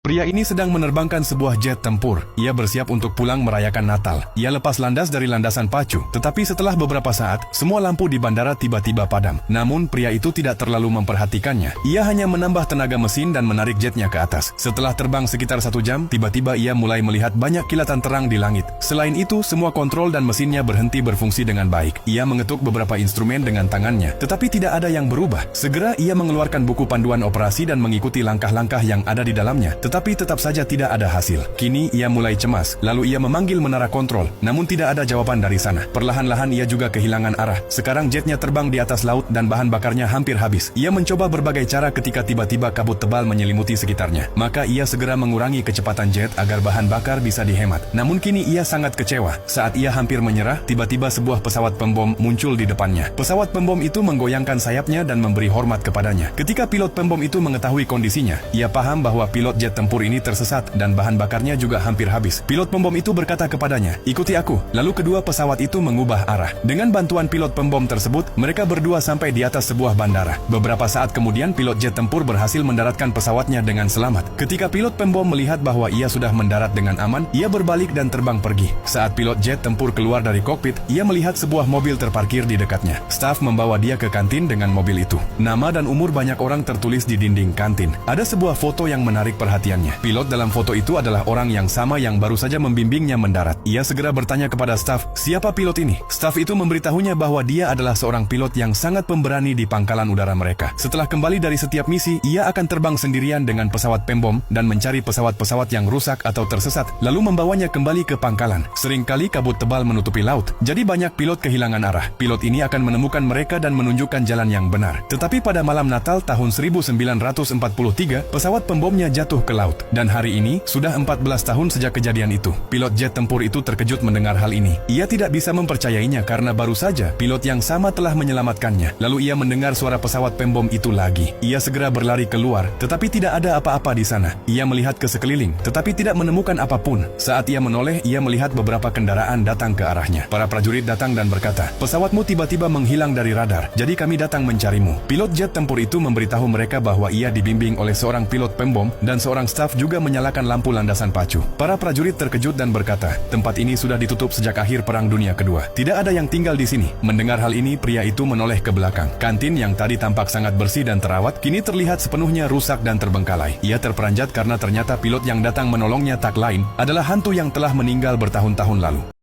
Pria ini sedang menerbangkan sebuah jet tempur. Ia bersiap untuk pulang merayakan Natal. Ia lepas landas dari landasan pacu. Tetapi setelah beberapa saat, semua lampu di bandara tiba-tiba padam. Namun pria itu tidak terlalu memperhatikannya. Ia hanya menambah tenaga mesin dan menarik jetnya ke atas. Setelah terbang sekitar 1 jam, tiba-tiba ia mulai melihat banyak kilatan terang di langit. Selain itu, semua kontrol dan mesinnya berhenti berfungsi dengan baik. Ia mengetuk beberapa instrumen dengan tangannya, tetapi tidak ada yang berubah. Segera ia mengeluarkan buku panduan operasi dan mengikuti langkah-langkah yang ada di dalamnya. Tetapi tetap saja tidak ada hasil. Kini ia mulai cemas, lalu ia memanggil menara kontrol, namun tidak ada jawaban dari sana. Perlahan-lahan ia juga kehilangan arah. Sekarang jetnya terbang di atas laut dan bahan bakarnya hampir habis. Ia mencoba berbagai cara ketika tiba-tiba kabut tebal menyelimuti sekitarnya. Maka ia segera mengurangi kecepatan jet agar bahan bakar bisa dihemat. Namun kini ia sangat kecewa. Saat ia hampir menyerah, tiba-tiba sebuah pesawat pembom muncul di depannya. Pesawat pembom itu menggoyangkan sayapnya dan memberi hormat kepadanya. Ketika pilot pembom itu mengetahui kondisinya, ia paham bahwa pilot jet tempur ini tersesat dan bahan bakarnya juga hampir habis. Pilot pembom itu berkata kepadanya, "Ikuti aku." Lalu kedua pesawat itu mengubah arah. Dengan bantuan pilot pembom tersebut, mereka berdua sampai di atas sebuah bandara. Beberapa saat kemudian, pilot jet tempur berhasil mendaratkan pesawatnya dengan selamat. Ketika pilot pembom melihat bahwa ia sudah mendarat dengan aman, ia berbalik dan terbang pergi. Saat pilot jet tempur keluar dari kokpit, ia melihat sebuah mobil terparkir di dekatnya. Staf membawa dia ke kantin dengan mobil itu. Nama dan umur banyak orang tertulis di dinding kantin. Ada sebuah foto yang menarik perhatiannya. Pilot dalam foto itu adalah orang yang sama yang baru saja membimbingnya mendarat. Ia segera bertanya kepada staf, "Siapa pilot ini?" Staf itu memberitahunya bahwa dia adalah seorang pilot yang sangat pemberani di pangkalan udara mereka. Setelah kembali dari setiap misi, ia akan terbang sendirian dengan pesawat pembom dan mencari pesawat-pesawat yang rusak atau tersesat, lalu membawanya kembali ke pangkalan. Seringkali kabut tebal menutupi laut, jadi banyak pilot kehilangan arah. Pilot ini akan menemukan mereka dan menunjukkan jalan yang benar. Tetapi pada malam Natal tahun 1943, pesawat pembomnya jatuh ke laut. Dan hari ini, sudah 14 tahun sejak kejadian itu. Pilot jet tempur itu terkejut mendengar hal ini. Ia tidak bisa mempercayainya karena baru saja pilot yang sama telah menyelamatkannya. Lalu ia mendengar suara pesawat pembom itu lagi. Ia segera berlari keluar, tetapi tidak ada apa-apa di sana. Ia melihat ke sekeliling, tetapi tidak menemukan apapun. Saat ia menoleh, ia melihat beberapa kendaraan datang ke arahnya. Para prajurit datang dan berkata, "Pesawatmu tiba-tiba menghilang dari radar, jadi kami datang mencarimu." Pilot jet tempur itu memberitahu mereka bahwa ia dibimbing oleh seorang pilot pembom dan seorang staf juga menyalakan lampu landasan pacu. Para prajurit terkejut dan berkata, "Tempat ini sudah ditutup sejak akhir Perang Dunia Kedua. Tidak ada yang tinggal di sini." Mendengar hal ini, pria itu menoleh ke belakang. Kantin yang tadi tampak sangat bersih dan terawat, kini terlihat sepenuhnya rusak dan terbengkalai. Ia terperanjat karena ternyata pilot yang datang menolongnya tak lain adalah hantu yang telah meninggal bertahun-tahun lalu.